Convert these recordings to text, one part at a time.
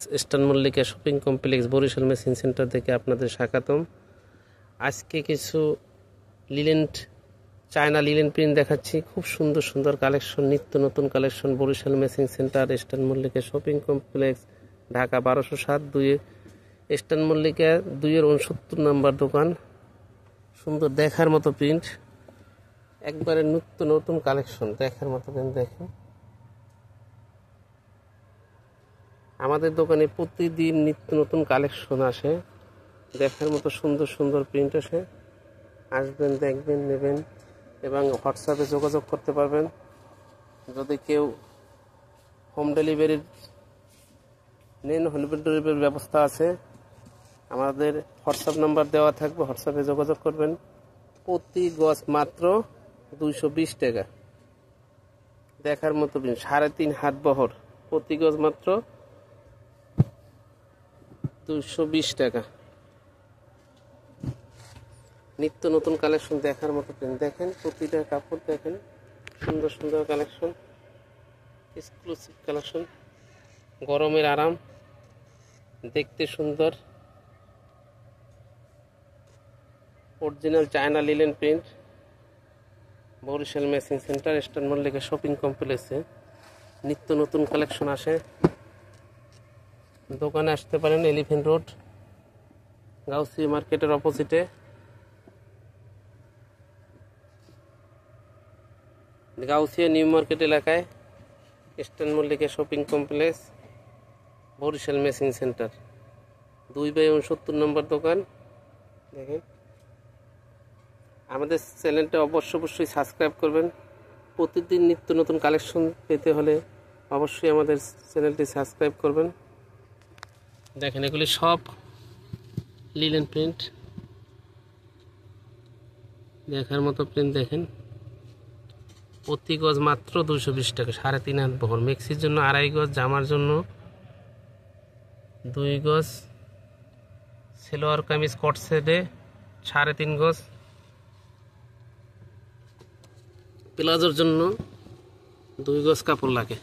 Eastern Mallika shopping complex Barishal machine centre থেকে আপনাদের স্বাগতম। আজকে কিছু লিলেন চায়না লিলেন প্রিন্ট দেখাচ্ছি। খুব সুন্দর সুন্দর কালেকশন, নিত্য নতুন collection. Barishal machine centre, eastern Mallika shopping complex, Dhaka 1207 2 eastern Mallika 2-69 নম্বর দোকান। সুন্দর দেখার মতো প্রিন্ট, একবারে নিত্য নতুন কালেকশন দেখার মতো প্রিন্ট। দেখেন আমাদের দোকানে প্রতিদিন নিত্য নতুন কালেকশন আসে, দেখার মতো সুন্দর সুন্দর প্রিন্ট আসে। আসবেন, দেখবেন, নেবেন এবং হোয়াটসঅ্যাপে যোগাযোগ করতে পারবেন। যদি কেউ হোম ডেলিভারির নেন, হোম ডেলিভারির ব্যবস্থা আছে। আমাদের হোয়াটসঅ্যাপ নাম্বার দেওয়া থাকবে, হোয়াটসঅ্যাপে যোগাযোগ করবেন। প্রতি গজ মাত্র 220 টাকা। দেখার মতো প্রিন্ট, 3.5 হাত বহর, প্রতি গজ মাত্র 220 টাকা। নিত্য নতুন কালেকশন দেখার মতো প্রিন্ট। দেখেন প্রতিটা কাপড়, দেখেন সুন্দর সুন্দর কালেকশন, এক্সক্লুসিভ কালেকশন। গরমের আরাম, দেখতে সুন্দর, original China linen print. Barishal machine centre, eastern Mallika shopping কমপ্লেক্সে নিত্য নতুন কালেকশন আসে। দোকানে আসতে পারেন, এলিফ্যান্ট রোড, গাউসি মার্কেটের অপোজিটে। গাউসিয়া নিউ মার্কেট এলাকায় eastern Mallika shopping complex, Barishal machine centre, 2/69 নম্বর দোকান। দেখেন আমাদের চ্যানেলটা অবশ্যই সাবস্ক্রাইব করবেন। প্রতিদিন নিত্য নতুন কালেকশন পেতে হলে অবশ্যই আমাদের চ্যানেলটি সাবস্ক্রাইব করবেন। দেখেন এগুলি সব লিলেন প্রিন্ট, দেখার মতো প্রিন্ট। দেখেন প্রতি গজ মাত্র 220 টাকা, 3.5 হাত বহর। মেক্সির জন্য 2.5 গজ, জামার জন্য 2 গজ, সেলোয়ার কামিজ কট সেটে 3.5 গজ, প্লাজোর জন্য 2 গজ কাপড় লাগে।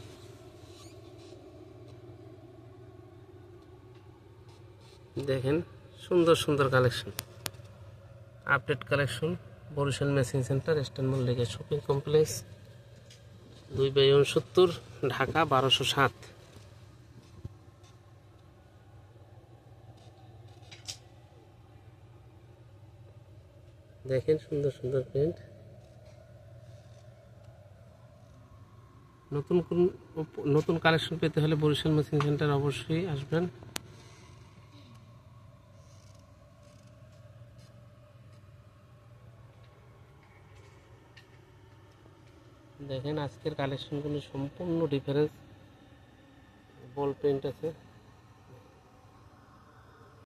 দেখেন সুন্দর সুন্দর collection, update collection. Barishal machine centre, eastern Mallika shopping complex, 2/69, Dhaka 1207। দেখেন সুন্দর সুন্দর প্রিন্ট। নতুন কালেকশন পেতে হলে বরিশাল মেশিন সেন্টার অবশ্যই আসবেন। দেখেন আজকের কালেকশনগুলি সম্পূর্ণ ডিফারেন্স। বল প্রিন্ট আছে।